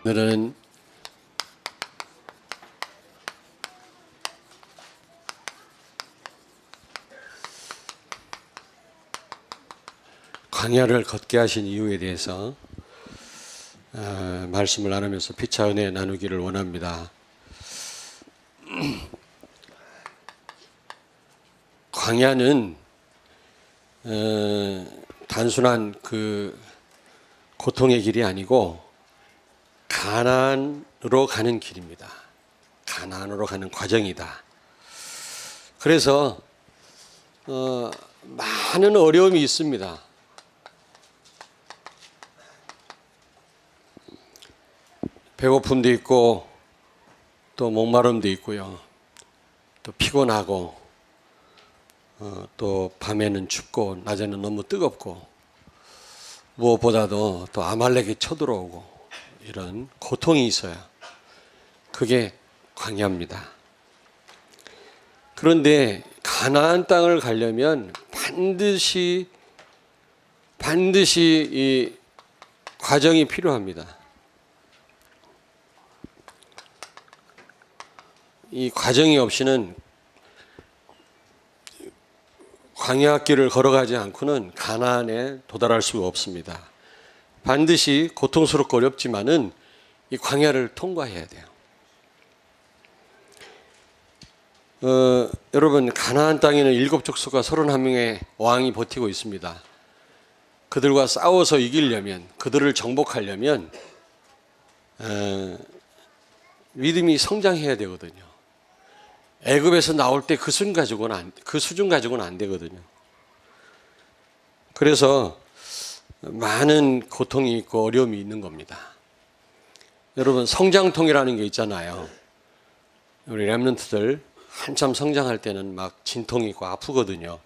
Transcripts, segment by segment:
오늘은 광야를 걷게 하신 이유에 대해서 말씀을 나누면서 피차 은혜 나누기를 원합니다. 광야는 단순한 그 고통의 길이 아니고 가나안으로 가는 길입니다. 가나안으로 가는 과정이다. 그래서 많은 어려움이 있습니다. 배고픔도 있고 또 목마름도 있고요. 또 피곤하고 또 밤에는 춥고 낮에는 너무 뜨겁고 무엇보다도 또 아말렉이 쳐들어오고 이런 고통이 있어요. 그게 광야입니다. 그런데 가나안 땅을 가려면 반드시 이 과정이 필요합니다. 이 과정이 없이는 광야길을 걸어가지 않고는 가나안에 도달할 수가 없습니다. 반드시 고통스럽고 어렵지만은 이 광야를 통과해야 돼요. 여러분, 가나안 땅에는 7족속과 31명의 왕이 버티고 있습니다. 그들과 싸워서 이기려면, 그들을 정복하려면 믿음이 성장해야 되거든요. 애굽에서 나올 때 그 수준 가지고는 안 되거든요. 그래서 많은 고통이 있고 어려움이 있는 겁니다. 여러분, 성장통이라는 게 있잖아요. 우리 렘넌트들 한참 성장할 때는 막 진통이 있고 아프거든요.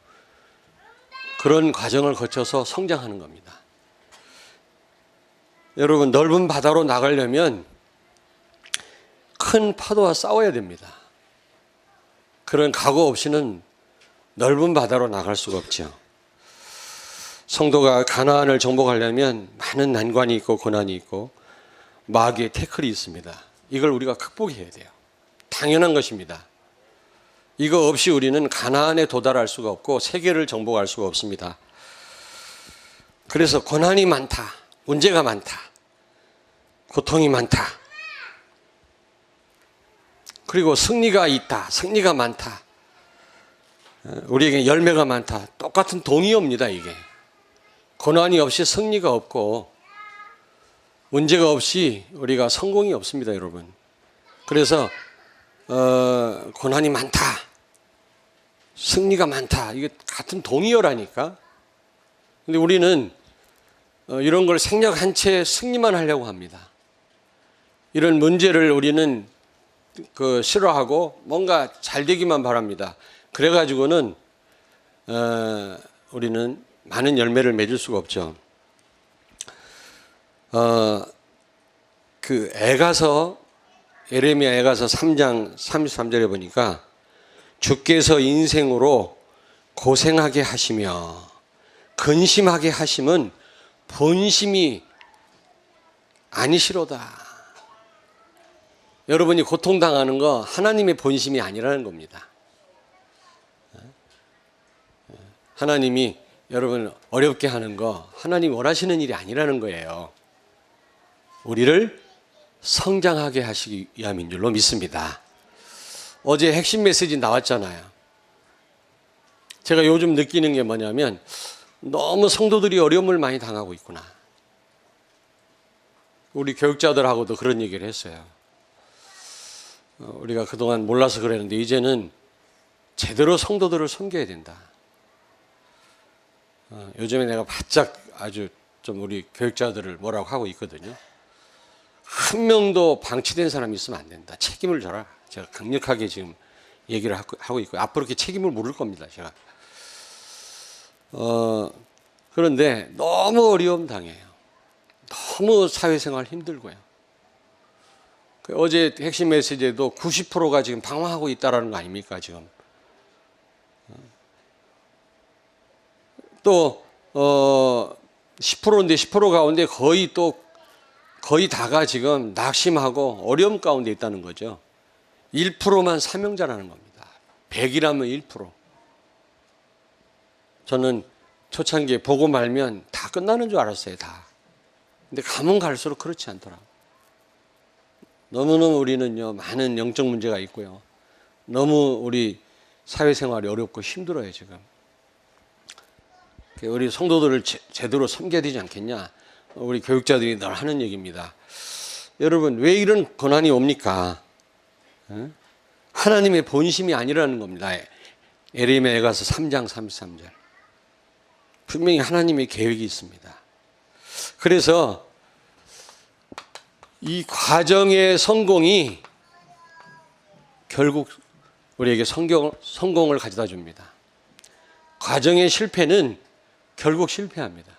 그런 과정을 거쳐서 성장하는 겁니다. 여러분, 넓은 바다로 나가려면 큰 파도와 싸워야 됩니다. 그런 각오 없이는 넓은 바다로 나갈 수가 없죠. 성도가 가나안을 정복하려면 많은 난관이 있고 고난이 있고 마귀의 태클이 있습니다. 이걸 우리가 극복해야 돼요. 당연한 것입니다. 이거 없이 우리는 가나안에 도달할 수가 없고 세계를 정복할 수가 없습니다. 그래서 고난이 많다, 문제가 많다, 고통이 많다, 그리고 승리가 있다, 승리가 많다, 우리에게 열매가 많다, 똑같은 동의어입니다. 이게 고난이 없이 승리가 없고 문제가 없이 우리가 성공이 없습니다, 여러분. 그래서 고난이 많다, 승리가 많다, 이게 같은 동의어라니까. 근데 우리는 이런 걸 생략한 채 승리만 하려고 합니다. 이런 문제를 우리는 싫어하고 뭔가 잘 되기만 바랍니다. 그래가지고는 우리는 많은 열매를 맺을 수가 없죠. 에레미야 애가서 3장 33절에 보니까 주께서 인생으로 고생하게 하시며 근심하게 하심은 본심이 아니시로다. 여러분이 고통당하는 거 하나님의 본심이 아니라는 겁니다. 하나님이 여러분 어렵게 하는 거 하나님이 원하시는 일이 아니라는 거예요. 우리를 성장하게 하시기 위함인 줄로 믿습니다. 어제 핵심 메시지 나왔잖아요. 제가 요즘 느끼는 게 뭐냐면 너무 성도들이 어려움을 많이 당하고 있구나. 우리 교육자들하고도 그런 얘기를 했어요. 우리가 그동안 몰라서 그랬는데 이제는 제대로 성도들을 섬겨야 된다. 요즘에 내가 바짝 아주 좀 우리 교육자들을 뭐라고 하고 있거든요. 한 명도 방치된 사람이 있으면 안 된다. 책임을 져라. 제가 강력하게 지금 얘기를 하고 있고 앞으로 이렇게 책임을 물을 겁니다. 제가. 그런데 너무 어려움 당해요. 너무 사회생활 힘들고요. 어제 핵심 메시지에도 90%가 지금 방황하고 있다는 거 아닙니까, 지금. 또 10%인데 10% 가운데 거의 또 거의 다가 지금 낙심하고 어려움 가운데 있다는 거죠. 1%만 사명자라는 겁니다. 100이라면 1%. 저는 초창기에 보고 말면 다 끝나는 줄 알았어요, 다. 근데 가면 갈수록 그렇지 않더라고요. 너무너무 우리는요, 많은 영적 문제가 있고요. 너무 우리 사회생활이 어렵고 힘들어요, 지금. 우리 성도들을 제대로 섬겨야 되지 않겠냐? 우리 교육자들이 늘 하는 얘기입니다. 여러분, 왜 이런 고난이 옵니까? 하나님의 본심이 아니라는 겁니다. 에레미야에 가서 3장 33절. 분명히 하나님의 계획이 있습니다. 그래서 이 과정의 성공이 결국 우리에게 성공을 가져다 줍니다. 과정의 실패는 결국 실패합니다.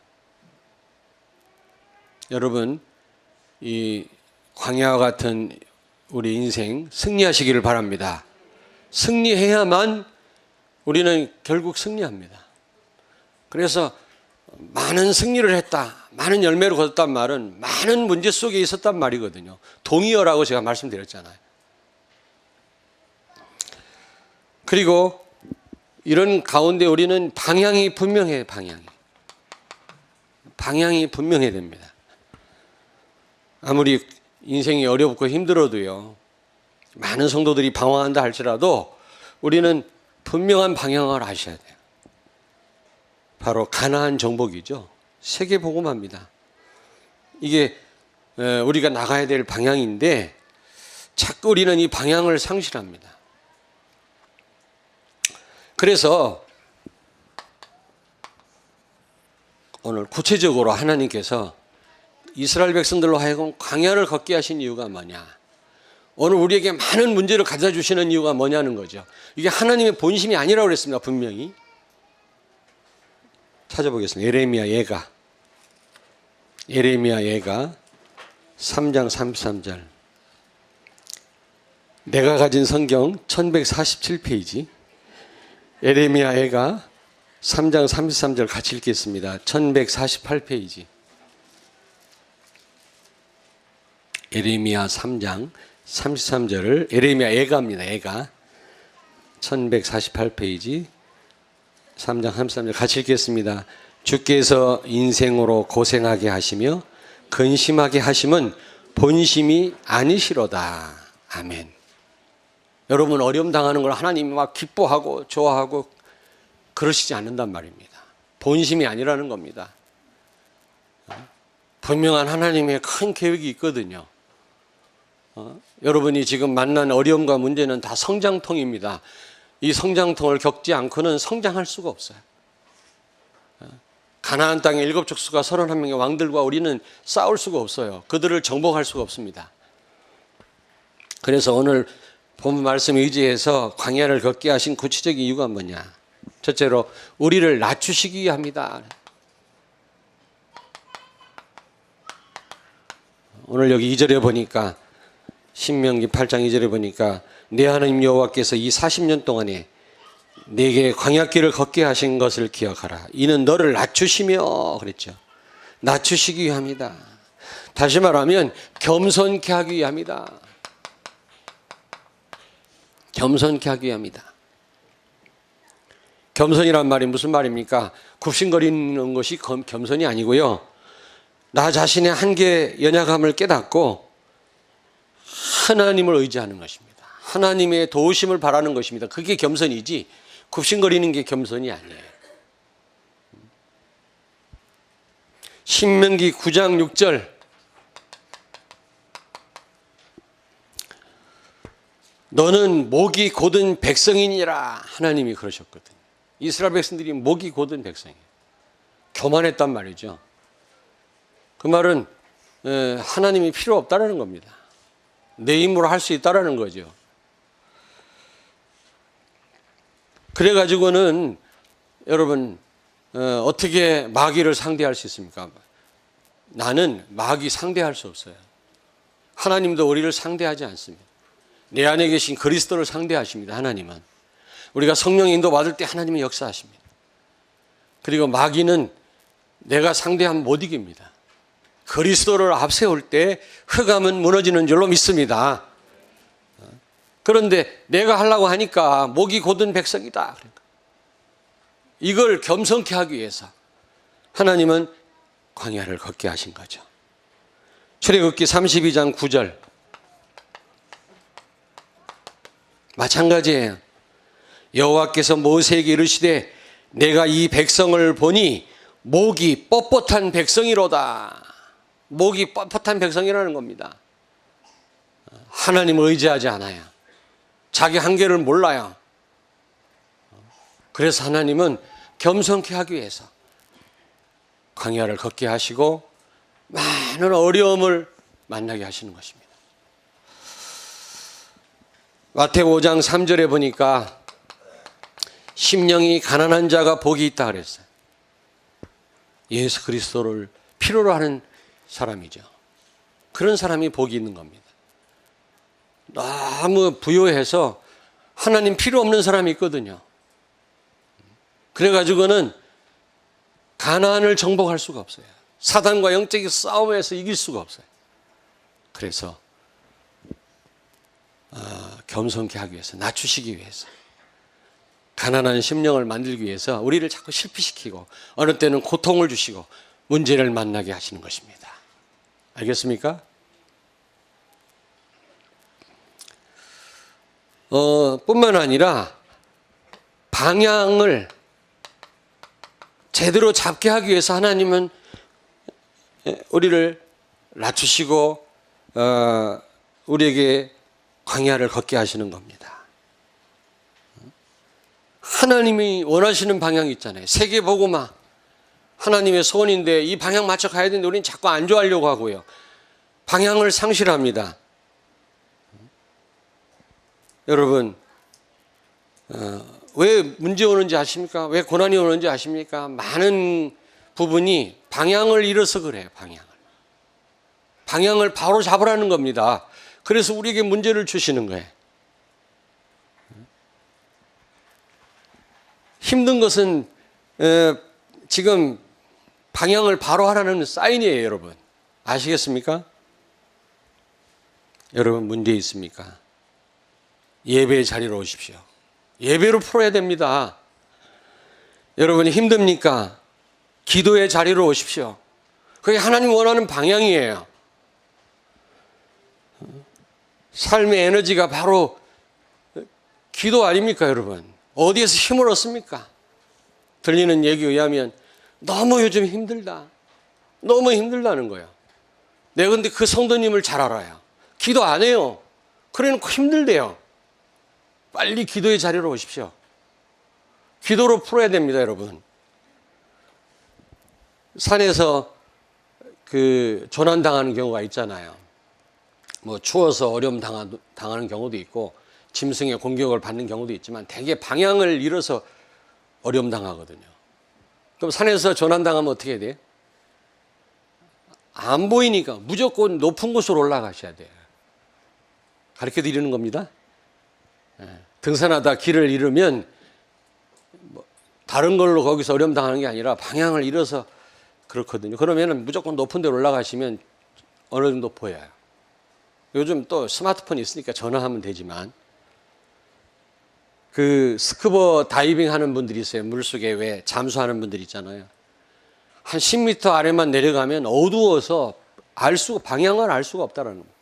여러분, 이 광야와 같은 우리 인생 승리하시기를 바랍니다. 승리해야만 우리는 결국 승리합니다. 그래서 많은 승리를 했다, 많은 열매를 거뒀단 말은 많은 문제 속에 있었단 말이거든요. 동의어라고 제가 말씀드렸잖아요. 그리고 이런 가운데 우리는 방향이 분명해요. 방향이 분명해야 됩니다. 아무리 인생이 어렵고 힘들어도요, 많은 성도들이 방황한다 할지라도 우리는 분명한 방향을 아셔야 돼요. 바로 가나안 정복이죠. 세계 복음화입니다. 이게 우리가 나가야 될 방향인데 자꾸 우리는 이 방향을 상실합니다. 그래서 오늘 구체적으로 하나님께서 이스라엘 백성들로 하여금 광야를 걷게 하신 이유가 뭐냐? 오늘 우리에게 많은 문제를 가져다 주시는 이유가 뭐냐는 거죠. 이게 하나님의 본심이 아니라고 그랬습니다. 분명히. 찾아보겠습니다. 예레미야 예가 3장 33절. 내가 가진 성경 1147페이지. 예레미야 예가 3장 33절 같이 읽겠습니다. 1148페이지. 예레미야 3장 33절을 예레미야 예가입니다. 예가 1148페이지 3장 33절 같이 읽겠습니다. 주께서 인생으로 고생하게 하시며 근심하게 하심은 본심이 아니시로다. 아멘. 여러분, 어려움 당하는 걸 하나님이 막 기뻐하고 좋아하고 그러시지 않는단 말입니다. 본심이 아니라는 겁니다. 분명한 하나님의 큰 계획이 있거든요. 여러분이 지금 만난 어려움과 문제는 다 성장통입니다. 이 성장통을 겪지 않고는 성장할 수가 없어요. 가나안 땅의 7족수가 31명의 왕들과 우리는 싸울 수가 없어요. 그들을 정복할 수가 없습니다. 그래서 오늘 본문 말씀 의지해서 광야를 걷게 하신 구체적인 이유가 뭐냐? 첫째로 우리를 낮추시기 위함이다. 오늘 여기 2절에 보니까 신명기 8장 2절에 보니까 내 하나님 여호와께서 이 40년 동안에 내게 광야길을 걷게 하신 것을 기억하라. 이는 너를 낮추시며 그랬죠. 낮추시기 위함이다. 다시 말하면 겸손케 하기 위함이다. 겸손케 하기 위함이다. 겸손이란 말이 무슨 말입니까? 굽신거리는 것이 겸손이 아니고요. 나 자신의 한계, 연약함을 깨닫고 하나님을 의지하는 것입니다. 하나님의 도우심을 바라는 것입니다. 그게 겸손이지 굽신거리는 게 겸손이 아니에요. 신명기 9장 6절. 너는 목이 곧은 백성이니라. 하나님이 그러셨거든요. 이스라엘 백성들이 목이 곧은 백성이에요. 교만했단 말이죠. 그 말은 하나님이 필요 없다는 겁니다. 내 힘으로 할 수 있다는 거죠. 그래가지고는 여러분 어떻게 마귀를 상대할 수 있습니까? 나는 마귀 상대할 수 없어요. 하나님도 우리를 상대하지 않습니다. 내 안에 계신 그리스도를 상대하십니다. 하나님은. 우리가 성령의 인도 받을 때 하나님이 역사하십니다. 그리고 마귀는 내가 상대하면 못 이깁니다. 그리스도를 앞세울 때 흑암은 무너지는 줄로 믿습니다. 그런데 내가 하려고 하니까 목이 곧은 백성이다. 이걸 겸손케 하기 위해서 하나님은 광야를 걷게 하신 거죠. 출애굽기 32장 9절 마찬가지예요. 여호와께서 모세에게 이르시되 내가 이 백성을 보니 목이 뻣뻣한 백성이로다. 목이 뻣뻣한 백성이라는 겁니다. 하나님을 의지하지 않아요. 자기 한계를 몰라요. 그래서 하나님은 겸손케 하기 위해서 광야를 걷게 하시고 많은 어려움을 만나게 하시는 것입니다. 마태복음 5장 3절에 보니까 심령이 가난한 자가 복이 있다 그랬어요. 예수 그리스도를 필요로 하는 사람이죠. 그런 사람이 복이 있는 겁니다. 너무 부유해서 하나님 필요 없는 사람이 있거든요. 그래가지고는 가난을 정복할 수가 없어요. 사단과 영적인 싸움에서 이길 수가 없어요. 그래서 겸손케 하기 위해서, 낮추시기 위해서, 가난한 심령을 만들기 위해서 우리를 자꾸 실패시키고 어느 때는 고통을 주시고 문제를 만나게 하시는 것입니다. 알겠습니까? 뿐만 아니라 방향을 제대로 잡게 하기 위해서 하나님은 우리를 낮추시고 우리에게 광야를 걷게 하시는 겁니다. 하나님이 원하시는 방향이 있잖아요. 세계복음화 하나님의 소원인데 이 방향 맞춰 가야 되는데 우리는 자꾸 안주하려고 하고요. 방향을 상실합니다. 여러분 왜 문제 오는지 아십니까? 왜 고난이 오는지 아십니까? 많은 부분이 방향을 잃어서 그래요. 방향을 바로 잡으라는 겁니다. 그래서 우리에게 문제를 주시는 거예요. 힘든 것은 지금 방향을 바로 하라는 사인이에요. 여러분 아시겠습니까? 여러분 문제 있습니까? 예배의 자리로 오십시오. 예배로 풀어야 됩니다. 여러분이 힘듭니까? 기도의 자리로 오십시오. 그게 하나님 원하는 방향이에요. 삶의 에너지가 바로 기도 아닙니까, 여러분? 어디에서 힘을 얻습니까? 들리는 얘기에 의하면 너무 요즘 힘들다. 너무 힘들다는 거예요. 내가 근데 그 성도님을 잘 알아요. 기도 안 해요. 그래놓고 힘들대요. 빨리 기도의 자리로 오십시오. 기도로 풀어야 됩니다, 여러분. 산에서 조난당하는 경우가 있잖아요. 뭐 추워서 어려움 당하는 경우도 있고 짐승의 공격을 받는 경우도 있지만 대개 방향을 잃어서 어려움 당하거든요. 그럼 산에서 조난당하면 어떻게 해야 돼요? 안 보이니까 무조건 높은 곳으로 올라가셔야 돼요. 가르쳐 드리는 겁니다. 등산하다 길을 잃으면 다른 걸로 거기서 어려움 당하는 게 아니라 방향을 잃어서 그렇거든요. 그러면 무조건 높은 데로 올라가시면 어느 정도 보여요. 요즘 또 스마트폰이 있으니까 전화하면 되지만 그 스쿠버 다이빙 하는 분들이 있어요. 물속에 왜 잠수하는 분들이 있잖아요. 한 10m 아래만 내려가면 어두워서 방향을 알 수가 없다는 거예요.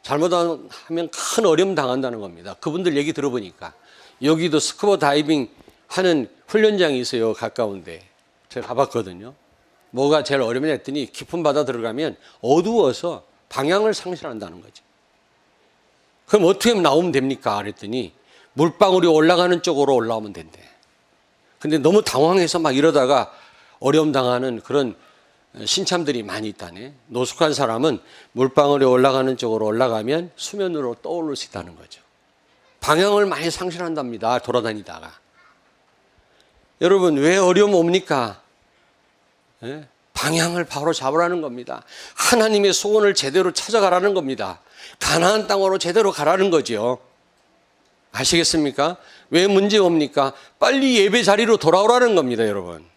잘못하면 큰 어려움 당한다는 겁니다. 그분들 얘기 들어보니까 여기도 스쿠버 다이빙 하는 훈련장이 있어요. 가까운데 제가 가봤거든요. 뭐가 제일 어려우냐 했더니 깊은 바다 들어가면 어두워서 방향을 상실한다는 거죠. 그럼 어떻게 나오면 됩니까? 그랬더니 물방울이 올라가는 쪽으로 올라오면 된대. 근데 너무 당황해서 막 이러다가 어려움 당하는 그런 신참들이 많이 있다네. 노숙한 사람은 물방울이 올라가는 쪽으로 올라가면 수면으로 떠오를 수 있다는 거죠. 방향을 많이 상실한답니다. 돌아다니다가. 여러분 왜 어려움 옵니까? 방향을 바로 잡으라는 겁니다. 하나님의 소원을 제대로 찾아가라는 겁니다. 가나안 땅으로 제대로 가라는 거죠. 아시겠습니까? 왜 문제 옵니까? 빨리 예배 자리로 돌아오라는 겁니다, 여러분.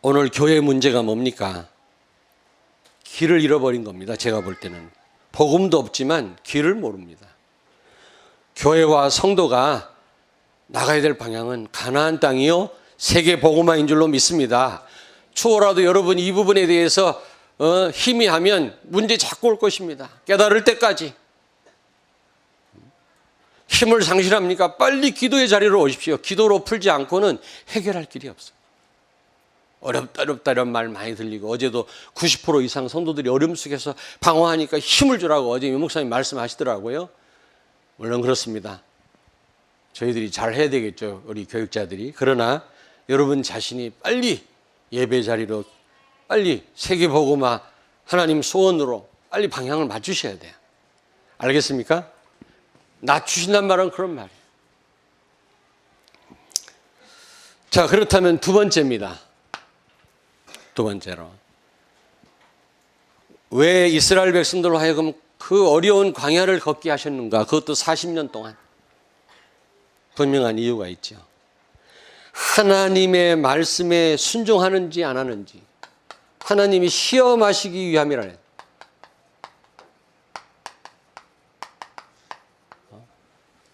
오늘 교회 문제가 뭡니까? 길을 잃어버린 겁니다. 제가 볼 때는. 복음도 없지만 길을 모릅니다. 교회와 성도가 나가야 될 방향은 가나안 땅이요 세계 복음화인 줄로 믿습니다. 추워라도 여러분 이 부분에 대해서 희미하면 문제 자꾸 올 것입니다. 깨달을 때까지. 힘을 상실합니까? 빨리 기도의 자리로 오십시오. 기도로 풀지 않고는 해결할 길이 없어요. 어렵다 이런 말 많이 들리고, 어제도 90% 이상 성도들이 어려움 속에서 방황하니까 힘을 주라고 어제 유 목사님 말씀하시더라고요. 물론 그렇습니다. 저희들이 잘 해야 되겠죠, 우리 교육자들이. 그러나 여러분 자신이 빨리 예배 자리로, 빨리 세계복음화 하나님 소원으로 빨리 방향을 맞추셔야 돼요. 알겠습니까? 낮추신단 말은 그런 말이에요. 자, 그렇다면 두 번째입니다. 두 번째로, 왜 이스라엘 백성들로 하여금 그 어려운 광야를 걷게 하셨는가? 그것도 40년 동안. 분명한 이유가 있죠. 하나님의 말씀에 순종하는지 안 하는지 하나님이 시험하시기 위함이라 해요.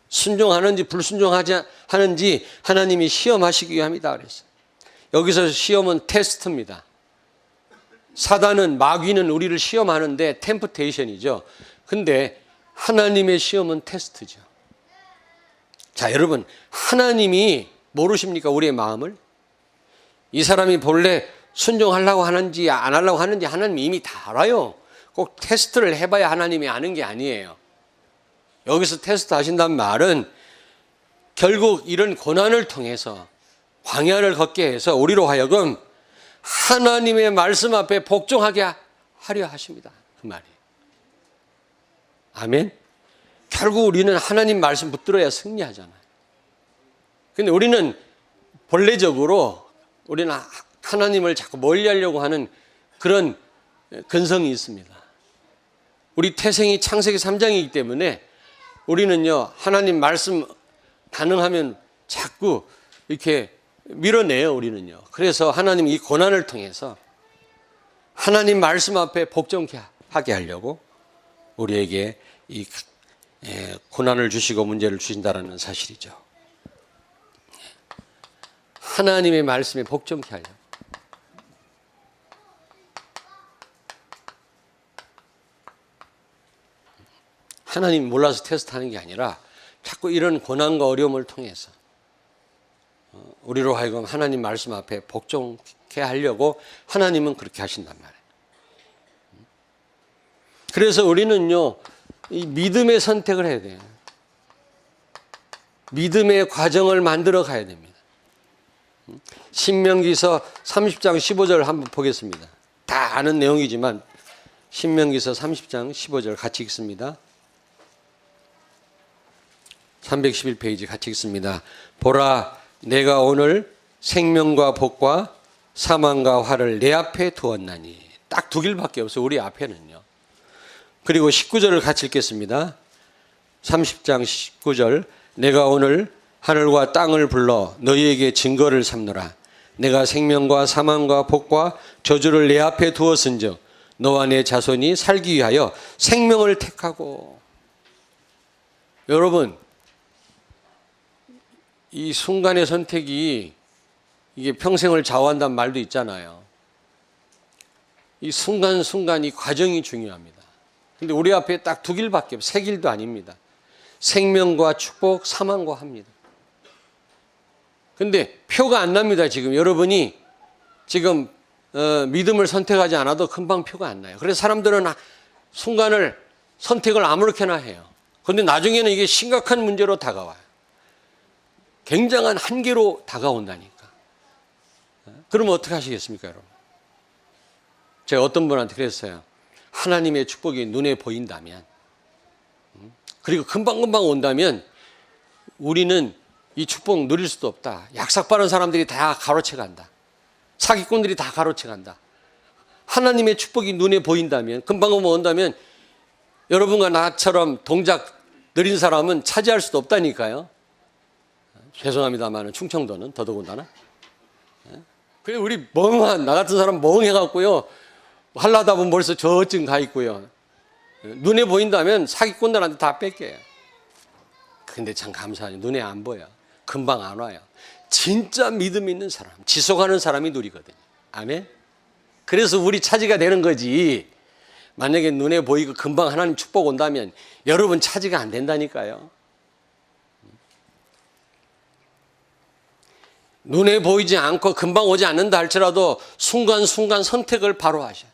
순종하는지 불순종하지 하는지 하나님이 시험하시기 위함이다 그랬어요. 여기서 시험은 테스트입니다. 사단은, 마귀는 우리를 시험하는데 템프테이션이죠. 근데 하나님의 시험은 테스트죠. 자, 여러분, 하나님이 모르십니까? 우리의 마음을? 이 사람이 본래 순종하려고 하는지 안 하려고 하는지 하나님이 이미 다 알아요. 꼭 테스트를 해봐야 하나님이 아는 게 아니에요. 여기서 테스트 하신다는 말은 결국 이런 고난을 통해서 광야를 걷게 해서 우리로 하여금 하나님의 말씀 앞에 복종하게 하려 하십니다. 그 말이에요. 아멘. 결국 우리는 하나님 말씀 붙들어야 승리하잖아요. 근데 우리는 본래적으로 우리는 하나님을 자꾸 멀리하려고 하는 그런 근성이 있습니다. 우리 태생이 창세기 3장이기 때문에 우리는요, 하나님 말씀 가능하면 자꾸 이렇게 밀어내요, 우리는요. 그래서 하나님 이 고난을 통해서 하나님 말씀 앞에 복종하게 하려고 우리에게 이 고난을 주시고 문제를 주신다는 사실이죠. 하나님의 말씀에 복종케 하려고. 하나님 몰라서 테스트하는 게 아니라 자꾸 이런 고난과 어려움을 통해서 우리로 하여금 하나님 말씀 앞에 복종케 하려고 하나님은 그렇게 하신단 말이에요. 그래서 우리는요, 이 믿음의 선택을 해야 돼요. 믿음의 과정을 만들어 가야 됩니다. 신명기서 30장 15절 한번 보겠습니다. 다 아는 내용이지만 신명기서 30장 15절 같이 읽습니다. 311페이지 같이 읽습니다. 보라, 내가 오늘 생명과 복과 사망과 화를 내 앞에 두었나니. 딱 두 길밖에 없어요, 우리 앞에는요. 그리고 19절을 같이 읽겠습니다. 30장 19절. 내가 오늘 하늘과 땅을 불러 너희에게 증거를 삼노라. 내가 생명과 사망과 복과 저주를 내 앞에 두었은즉 너와 내 자손이 살기 위하여 생명을 택하고. 여러분, 이 순간의 선택이 이게 평생을 좌우한다는 말도 있잖아요. 이 순간순간 이 과정이 중요합니다. 근데 우리 앞에 딱 두 길밖에 없어요. 세 길도 아닙니다. 생명과 축복, 사망과 합니다. 근데 표가 안 납니다. 지금 여러분이 지금 믿음을 선택하지 않아도 금방 표가 안 나요. 그래서 사람들은 순간을 선택을 아무렇게나 해요. 그런데 나중에는 이게 심각한 문제로 다가와요. 굉장한 한계로 다가온다니까. 그러면 어떻게 하시겠습니까, 여러분? 제가 어떤 분한테 그랬어요. 하나님의 축복이 눈에 보인다면, 그리고 금방금방 온다면 우리는 이 축복 누릴 수도 없다. 약삭 빠른 사람들이 다 가로채 간다. 사기꾼들이 다 가로채 간다. 하나님의 축복이 눈에 보인다면, 금방금방 온다면 여러분과 나처럼 동작 느린 사람은 차지할 수도 없다니까요. 죄송합니다만 충청도는 더더군다나. 그래 우리 멍한 나 같은 사람 멍해갖고요. 하려다 보면 벌써 저쯤 가 있고요. 눈에 보인다면 사기꾼들한테 다 뺏겨요. 근데 참 감사하죠. 눈에 안 보여. 금방 안 와요. 진짜 믿음 있는 사람, 지속하는 사람이 누리거든요. 아멘. 그래서 우리 차지가 되는 거지. 만약에 눈에 보이고 금방 하나님 축복 온다면 여러분 차지가 안 된다니까요. 눈에 보이지 않고 금방 오지 않는다 할지라도 순간순간 선택을 바로 하셔요.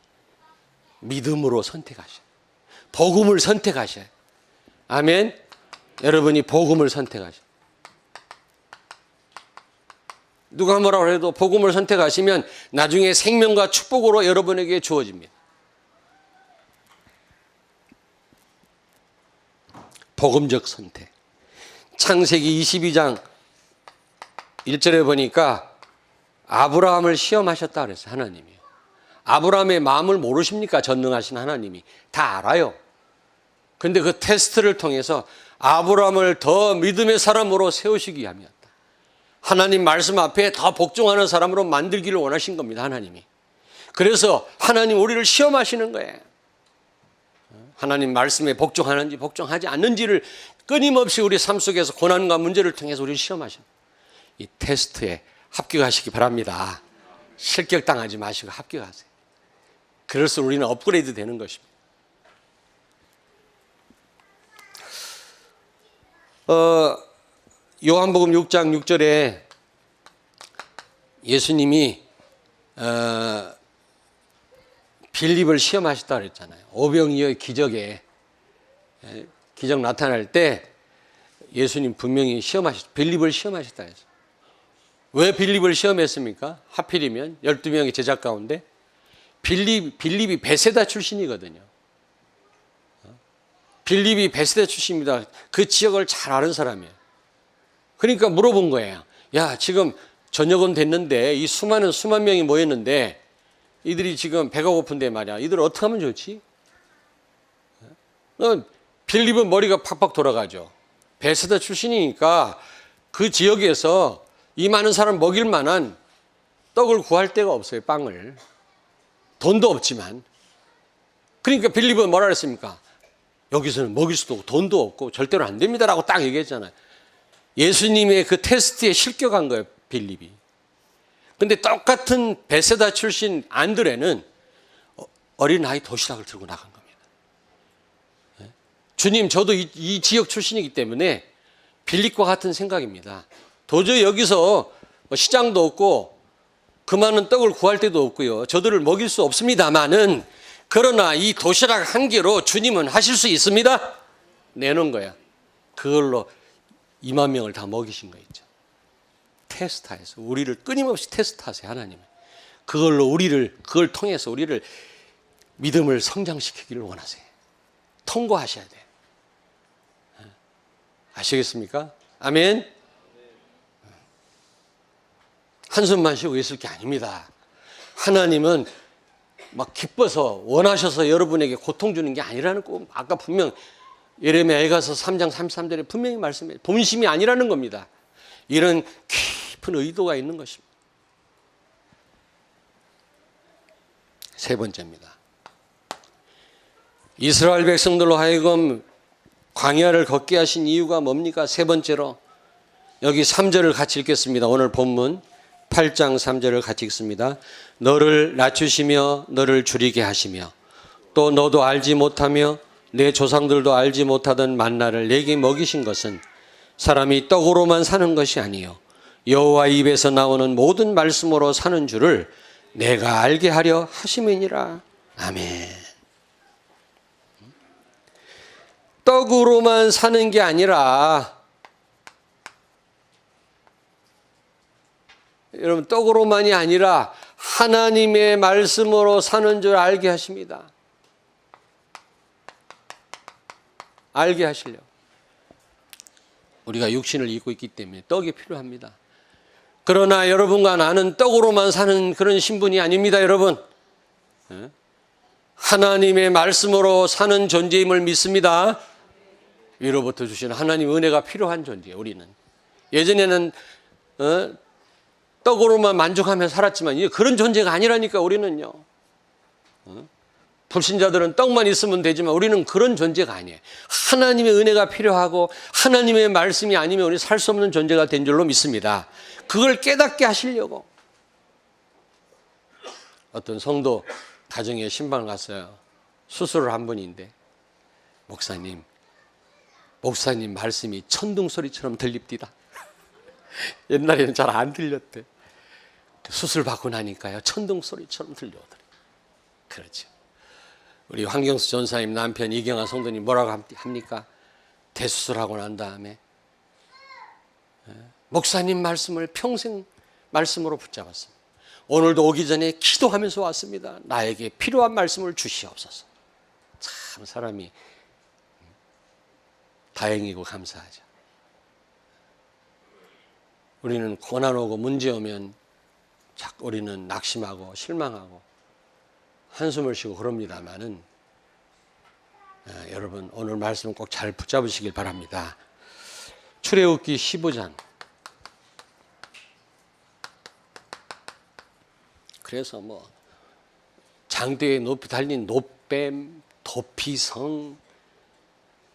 믿음으로 선택하셔요. 복음을 선택하셔요. 아멘. 여러분이 복음을 선택하셔요. 누가 뭐라고 해도 복음을 선택하시면 나중에 생명과 축복으로 여러분에게 주어집니다. 복음적 선택. 창세기 22장 1절에 보니까 아브라함을 시험하셨다 그랬어요. 하나님이. 아브라함의 마음을 모르십니까? 전능하신 하나님이. 다 알아요. 근데 그 테스트를 통해서 아브라함을 더 믿음의 사람으로 세우시기 위함이었다. 하나님 말씀 앞에 더 복종하는 사람으로 만들기를 원하신 겁니다. 하나님이. 그래서 하나님 우리를 시험하시는 거예요. 하나님 말씀에 복종하는지 복종하지 않는지를 끊임없이 우리 삶 속에서 고난과 문제를 통해서 우리를 시험하십니다. 이 테스트에 합격하시기 바랍니다. 실격당하지 마시고 합격하세요. 그래서 우리는 업그레이드 되는 것입니다. 요한복음 6장 6절에 예수님이 빌립을 시험하셨다 그랬잖아요. 오병이어의 기적에 기적 나타날 때 예수님 분명히 빌립을 시험하셨다 했어요. 왜 빌립을 시험했습니까? 하필이면 12명의 제자 가운데 빌립이 베세다 출신이거든요. 빌립이 베세다 출신입니다. 그 지역을 잘 아는 사람이에요. 그러니까 물어본 거예요. 야, 지금 저녁은 됐는데 이 수만 명이 모였는데 이들이 지금 배가 고픈데 말이야. 이들 어떻게 하면 좋지? 빌립은 머리가 팍팍 돌아가죠. 베세다 출신이니까 그 지역에서 이 많은 사람 먹일 만한 떡을 구할 데가 없어요. 빵을. 돈도 없지만. 그러니까 빌립은 뭐라 그랬습니까? 여기서는 먹일 수도 없고 돈도 없고 절대로 안 됩니다라고 딱 얘기했잖아요. 예수님의 그 테스트에 실격한 거예요. 빌립이. 근데 똑같은 베세다 출신 안드레는 어린아이 도시락을 들고 나간 겁니다. 주님, 저도 이 지역 출신이기 때문에 빌립과 같은 생각입니다. 도저히 여기서 시장도 없고 그 많은 떡을 구할 데도 없고요. 저들을 먹일 수 없습니다만은 그러나 이 도시락 한 개로 주님은 하실 수 있습니다. 내놓은 거야. 그걸로 2만 명을 다 먹이신 거 있죠. 테스트해서 우리를 끊임없이 테스트하세요. 하나님은. 그걸 통해서 우리를 믿음을 성장시키기를 원하세요. 통과하셔야 돼요. 아시겠습니까? 아멘. 한숨만 쉬고 있을 게 아닙니다. 하나님은 막 기뻐서 원하셔서 여러분에게 고통 주는 게 아니라는 거 아까 분명 예레미야서 3장 33절에 분명히 말씀해요. 본심이 아니라는 겁니다. 이런 깊은 의도가 있는 것입니다. 세 번째입니다. 이스라엘 백성들로 하여금 광야를 걷게 하신 이유가 뭡니까? 세 번째로 여기 3절을 같이 읽겠습니다. 오늘 본문 8장 3절을 같이 읽습니다. 너를 낮추시며 너를 줄이게 하시며 또 너도 알지 못하며 내 조상들도 알지 못하던 만나를 내게 먹이신 것은 사람이 떡으로만 사는 것이 아니요 여호와 입에서 나오는 모든 말씀으로 사는 줄을 내가 알게 하려 하심이니라. 아멘. 떡으로만 사는 게 아니라 여러분 떡으로만이 아니라 하나님의 말씀으로 사는 줄 알게 하십니다. 알게 하시려. 우리가 육신을 입고 있기 때문에 떡이 필요합니다. 그러나 여러분과 나는 떡으로만 사는 그런 신분이 아닙니다. 여러분. 하나님의 말씀으로 사는 존재임을 믿습니다. 위로부터 주시는 하나님의 은혜가 필요한 존재예요. 우리는. 예전에는 떡으로만 만족하며 살았지만 이제 그런 존재가 아니라니까. 우리는요, 불신자들은 떡만 있으면 되지만 우리는 그런 존재가 아니에요. 하나님의 은혜가 필요하고 하나님의 말씀이 아니면 우리 살 수 없는 존재가 된 줄로 믿습니다. 그걸 깨닫게 하시려고. 어떤 성도 가정에 신방을 갔어요. 수술을 한 분인데, 목사님 말씀이 천둥 소리처럼 들립디다. 옛날에는 잘 안 들렸대. 수술 받고 나니까요, 천둥 소리처럼 들려오더래. 그렇죠. 우리 황경수 전사님 남편 이경아 성도님 뭐라고 합니까? 대수술하고 난 다음에 목사님 말씀을 평생 말씀으로 붙잡았습니다. 오늘도 오기 전에 기도하면서 왔습니다. 나에게 필요한 말씀을 주시옵소서. 참 사람이 다행이고 감사하죠. 우리는 고난 오고 문제 오면 우리는 낙심하고 실망하고 한숨을 쉬고 그럽니다마는, 여러분 오늘 말씀 꼭 잘 붙잡으시길 바랍니다. 출애굽기 15장. 그래서 뭐 장대에 높이 달린 노뱀, 도피성,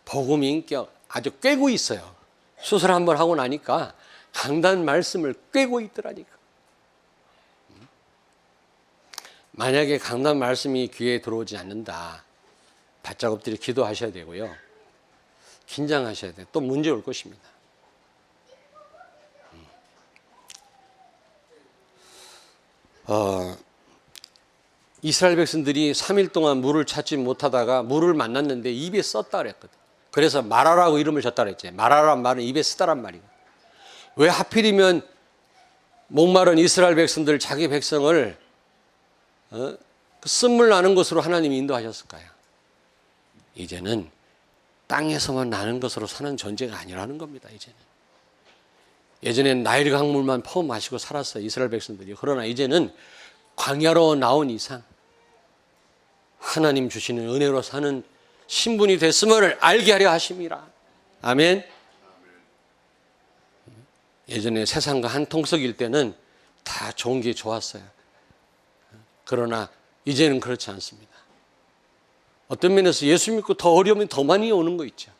복음 인격 아주 꿰고 있어요. 수술 한번 하고 나니까 강단 말씀을 꿰고 있더라니까. 만약에 강단 말씀이 귀에 들어오지 않는다, 바짝 엎드려 기도하셔야 되고요. 긴장하셔야 돼요. 또 문제 올 것입니다. 이스라엘 백성들이 3일 동안 물을 찾지 못하다가 물을 만났는데 입에 썼다 그랬거든. 그래서 마라라고 이름을 줬다 그랬지. 마라란 말은 입에 쓰다란 말이고. 왜 하필이면 목마른 이스라엘 백성들, 자기 백성을 쓴물 나는 곳으로 하나님이 인도하셨을까요? 이제는 땅에서만 나는 것으로 사는 존재가 아니라는 겁니다. 예전엔 나일 강물만 퍼 마시고 살았어요, 이스라엘 백성들이. 그러나 이제는 광야로 나온 이상 하나님 주시는 은혜로 사는 신분이 됐음을 알게 하려 하심이라. 아멘. 예전에 세상과 한 통속일 때는 다 좋은 게 좋았어요. 그러나 이제는 그렇지 않습니다. 어떤 면에서 예수 믿고 더 어려움이 더 많이 오는 거 있죠.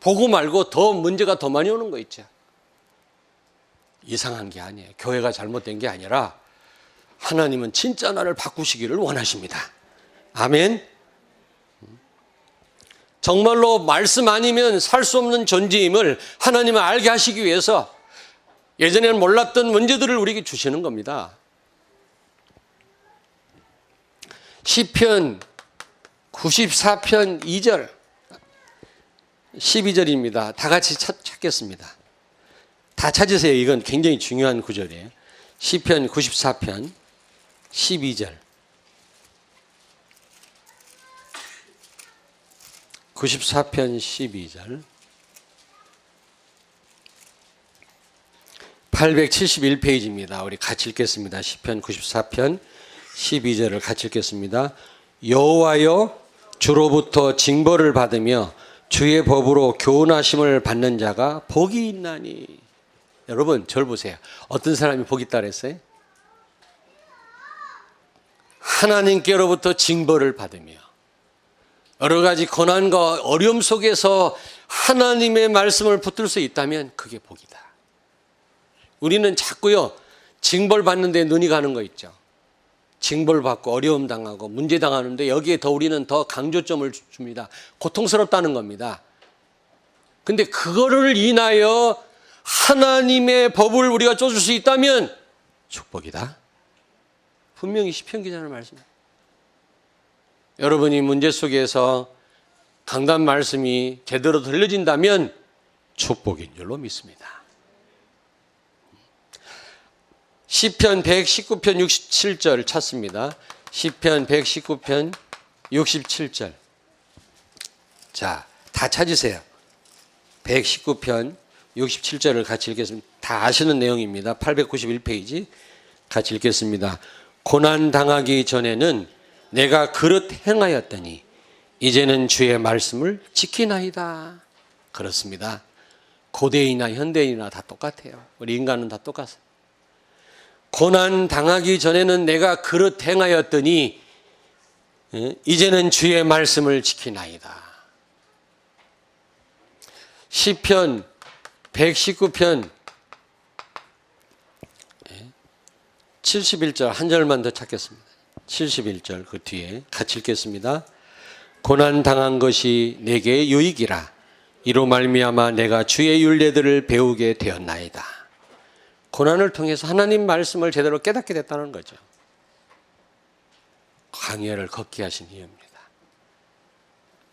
보고 말고 더 문제가 더 많이 오는 거 있죠. 이상한 게 아니에요. 교회가 잘못된 게 아니라 하나님은 진짜 나를 바꾸시기를 원하십니다. 아멘. 정말로 말씀 아니면 살 수 없는 존재임을 하나님은 알게 하시기 위해서 예전에는 몰랐던 문제들을 우리에게 주시는 겁니다. 시편 94편 2절 12절입니다. 다 같이 찾겠습니다. 다 찾으세요. 이건 굉장히 중요한 구절이에요. 시편 94편 12절. 94편 12절. 871페이지입니다. 우리 같이 읽겠습니다. 시편 94편 12절을 같이 읽겠습니다. 여호와여, 주로부터 징벌을 받으며 주의 법으로 교훈하심을 받는 자가 복이 있나니. 여러분 저를 보세요. 어떤 사람이 복이 있다 그랬어요? 하나님께로부터 징벌을 받으며 여러 가지 고난과 어려움 속에서 하나님의 말씀을 붙들 수 있다면 그게 복이다. 우리는 자꾸요, 징벌 받는데 눈이 가는 거 있죠. 징벌 받고 어려움 당하고 문제 당하는데 여기에 더 우리는 더 강조점을 줍니다. 고통스럽다는 겁니다. 근데 그거를 인하여 하나님의 법을 우리가 쫓을 수 있다면 축복이다. 분명히 시편 기자는 말씀입니다. 여러분이 문제 속에서 강단 말씀이 제대로 들려진다면 축복인 줄로 믿습니다. 시편 119편 67절 찾습니다. 시편 119편 67절. 자, 다 찾으세요. 119편 67절을 같이 읽겠습니다. 다 아시는 내용입니다. 891페이지 같이 읽겠습니다. 고난 당하기 전에는 내가 그릇 행하였더니 이제는 주의 말씀을 지키나이다. 그렇습니다. 고대인이나 현대인이나 다 똑같아요. 우리 인간은 다 똑같아요. 고난 당하기 전에는 내가 그릇 행하였더니 이제는 주의 말씀을 지키나이다. 시편 119편 71절 한 절만 더 찾겠습니다. 71절 그 뒤에 같이 읽겠습니다. 고난 당한 것이 내게 유익이라. 이로 말미암아 내가 주의 율례들을 배우게 되었나이다. 고난을 통해서 하나님 말씀을 제대로 깨닫게 됐다는 거죠. 광야를 걷게 하신 이유입니다.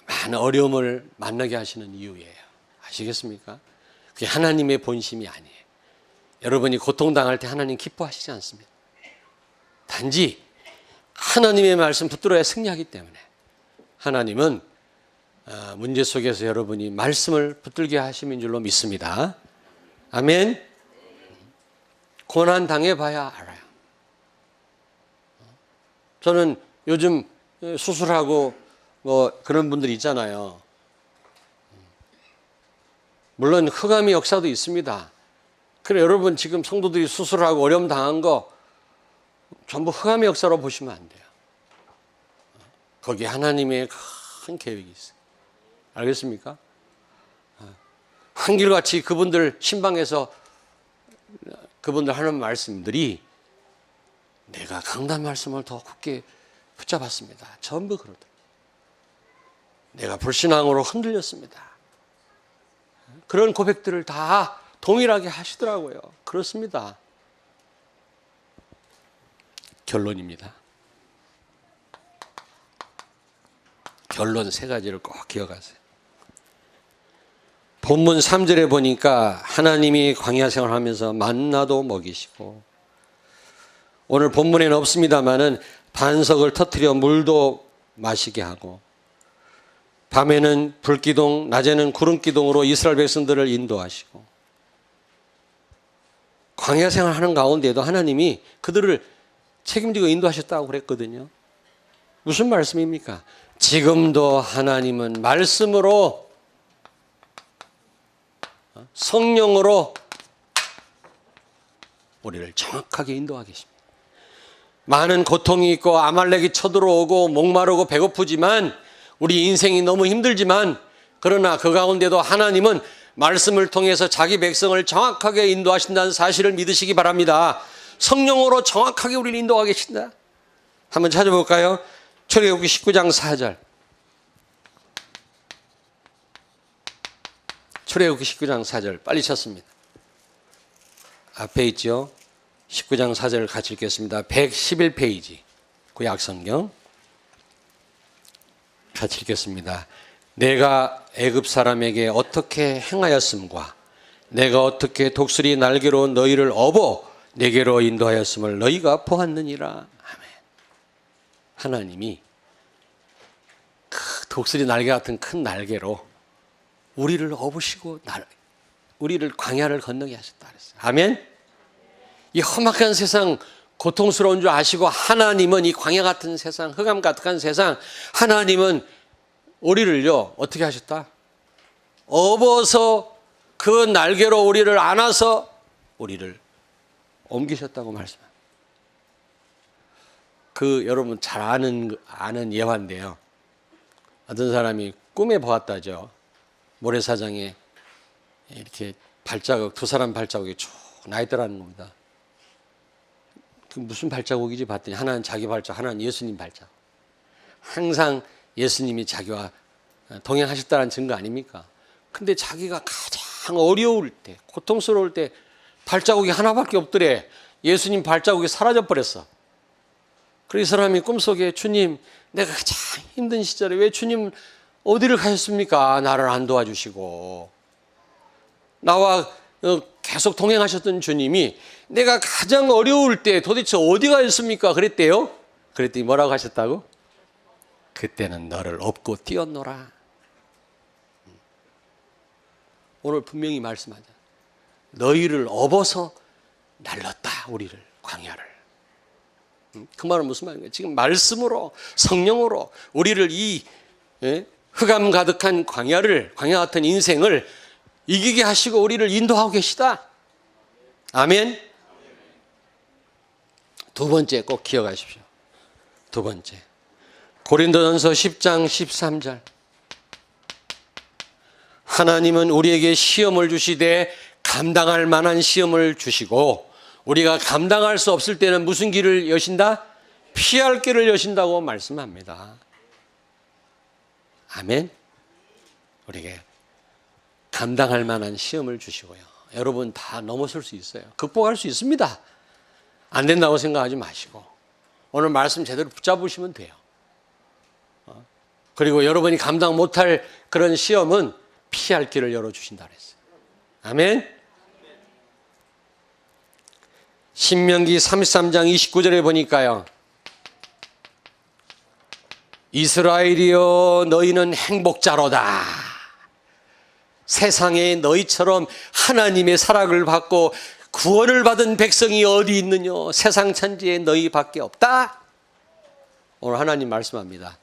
많은 어려움을 만나게 하시는 이유예요. 아시겠습니까? 그게 하나님의 본심이 아니에요. 여러분이 고통당할 때 하나님 기뻐하시지 않습니다. 단지 하나님의 말씀 붙들어야 승리하기 때문에 하나님은 문제 속에서 여러분이 말씀을 붙들게 하심인 줄로 믿습니다. 아멘. 고난 당해봐야 알아요. 저는 요즘 수술하고 뭐 그런 분들 있잖아요. 물론 흑암의 역사도 있습니다. 그래 여러분 지금 성도들이 수술하고 어려움 당한 거 전부 흑암의 역사로 보시면 안 돼요. 거기에 하나님의 큰 계획이 있어요. 알겠습니까? 한결같이 그분들 신방에서 그분들 하는 말씀들이 내가 강단 말씀을 더 굳게 붙잡았습니다. 전부 그러더라고요. 내가 불신앙으로 흔들렸습니다. 그런 고백들을 다 동일하게 하시더라고요. 그렇습니다. 결론입니다. 결론 세 가지를 꼭 기억하세요. 본문 3절에 보니까 하나님이 광야 생활하면서 만나도 먹이시고, 오늘 본문에는 없습니다마는 반석을 터뜨려 물도 마시게 하고, 밤에는 불기둥, 낮에는 구름기둥으로 이스라엘 백성들을 인도하시고, 광야 생활하는 가운데도 하나님이 그들을 책임지고 인도하셨다고 그랬거든요. 무슨 말씀입니까? 지금도 하나님은 말씀으로, 성령으로 우리를 정확하게 인도하고 계십니다. 많은 고통이 있고 아말렉이 쳐들어오고 목마르고 배고프지만 우리 인생이 너무 힘들지만, 그러나 그 가운데도 하나님은 말씀을 통해서 자기 백성을 정확하게 인도하신다는 사실을 믿으시기 바랍니다. 성령으로 정확하게 우리를 인도하고 계신다. 한번 찾아볼까요? 출애굽기 19장 4절. 출애굽기 19장 4절 빨리 찾습니다. 앞에 있죠. 19장 4절을 같이 읽겠습니다. 111페이지 구약성경 같이 읽겠습니다. 내가 애굽 사람에게 어떻게 행하였음과 내가 어떻게 독수리 날개로 너희를 업어 내게로 인도하였음을 너희가 보았느니라. 아멘. 하나님이 그 독수리 날개 같은 큰 날개로 우리를 업으시고 우리를 광야를 건너게 하셨다 그랬어요. 아멘. 이 험악한 세상 고통스러운 줄 아시고 하나님은 이 광야 같은 세상, 흑암 가득한 세상, 하나님은 우리를요 어떻게 하셨다? 업어서 그 날개로 우리를 안아서 우리를 옮기셨다고 말씀합니다. 그 여러분 잘 아는 예화인데요. 어떤 사람이 꿈에 보았다죠. 모래사장에 이렇게 발자국, 두 사람 발자국이 쭉 나 있더라는 겁니다. 그 무슨 발자국이지 봤더니 하나는 자기 발자국, 하나는 예수님 발자국. 항상 예수님이 자기와 동행하셨다는 증거 아닙니까? 근데 자기가 가장 어려울 때, 고통스러울 때 발자국이 하나밖에 없더래. 예수님 발자국이 사라져 버렸어. 그래서 이 사람이 꿈속에 주님, 내가 가장 힘든 시절에 왜 주님 어디를 가셨습니까? 나를 안 도와주시고. 나와 계속 동행하셨던 주님이 내가 가장 어려울 때 도대체 어디가 있습니까? 그랬대요. 그랬더니 뭐라고 하셨다고? 그때는 너를 업고 뛰었노라. 오늘 분명히 말씀하자. 너희를 업어서 날렸다, 우리를, 광야를. 그 말은 무슨 말인가요? 지금 말씀으로, 성령으로 우리를 이 흑암 가득한 광야를, 광야 같은 인생을 이기게 하시고 우리를 인도하고 계시다. 아멘. 두 번째 꼭 기억하십시오. 두 번째. 고린도전서 10장 13절. 하나님은 우리에게 시험을 주시되 감당할 만한 시험을 주시고 우리가 감당할 수 없을 때는 무슨 길을 여신다? 피할 길을 여신다고 말씀합니다. 아멘. 우리에게 감당할 만한 시험을 주시고요. 여러분 다 넘어설 수 있어요. 극복할 수 있습니다. 안 된다고 생각하지 마시고 오늘 말씀 제대로 붙잡으시면 돼요. 그리고 여러분이 감당 못할 그런 시험은 피할 길을 열어주신다 그랬어요. 아멘. 신명기 33장 29절에 보니까요. 이스라엘이여 너희는 행복자로다. 세상에 너희처럼 하나님의 사랑을 받고 구원을 받은 백성이 어디 있느냐. 세상 천지에 너희밖에 없다. 오늘 하나님 말씀합니다.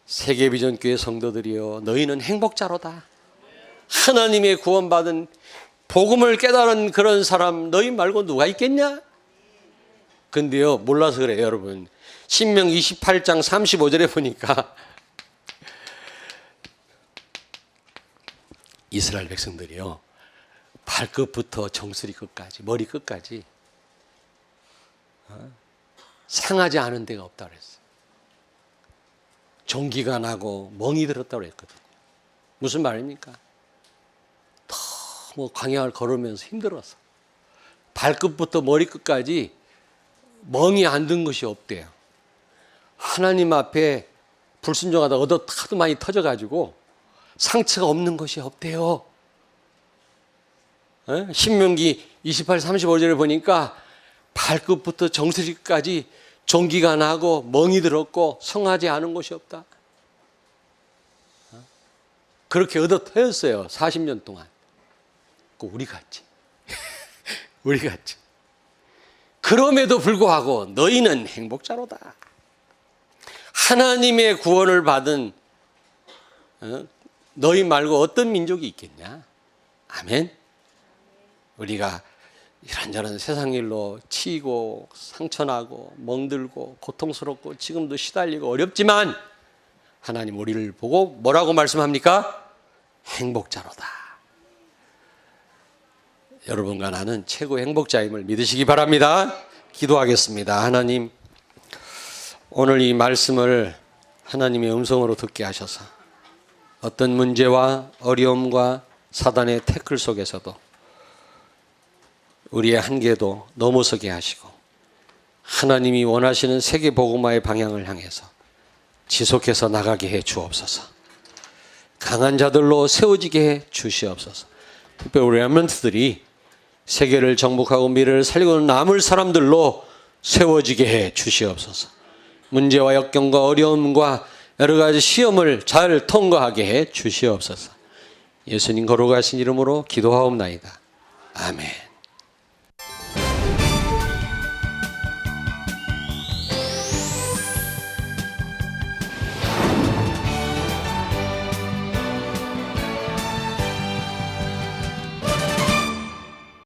세계비전교회 성도들이여 너희는 행복자로다. 하나님의 구원받은 복음을 깨달은 그런 사람 너희 말고 누가 있겠냐? 근데요 몰라서 그래요 여러분. 신명 28장 35절에 보니까 이스라엘 백성들이요 발끝부터 정수리 끝까지 머리 끝까지 상하지 않은 데가 없다고 그랬어요. 종기가 나고 멍이 들었다고 그랬거든요. 무슨 말입니까? 너무 광야를 걸으면서 힘들어서 발끝부터 머리끝까지 멍이 안 든 것이 없대요. 하나님 앞에 불순종하다 얻어 하도 많이 터져가지고 상처가 없는 것이 없대요. 신명기 28, 35절에 보니까 발끝부터 정수리까지 종기가 나고 멍이 들었고 성하지 않은 것이 없다. 그렇게 얻어 터였어요. 40년 동안. 우리 같지. 우리 같지. 그럼에도 불구하고 너희는 행복자로다. 하나님의 구원을 받은 너희 말고 어떤 민족이 있겠냐? 아멘. 우리가 이런저런 세상 일로 치이고 상처나고 멍들고 고통스럽고 지금도 시달리고 어렵지만 하나님 우리를 보고 뭐라고 말씀합니까? 행복자로다. 여러분과 나는 최고 행복자임을 믿으시기 바랍니다. 기도하겠습니다. 하나님, 오늘 이 말씀을 하나님의 음성으로 듣게 하셔서 어떤 문제와 어려움과 사단의 태클 속에서도 우리의 한계도 넘어서게 하시고 하나님이 원하시는 세계 복음화의 방향을 향해서 지속해서 나가게 해 주옵소서. 강한 자들로 세워지게 해 주시옵소서. 특별히 우리 렘넌트들이 세계를 정복하고 미래를 살리고 남을 사람들로 세워지게 해 주시옵소서. 문제와 역경과 어려움과 여러 가지 시험을 잘 통과하게 해 주시옵소서. 예수님 거룩하신 이름으로 기도하옵나이다. 아멘.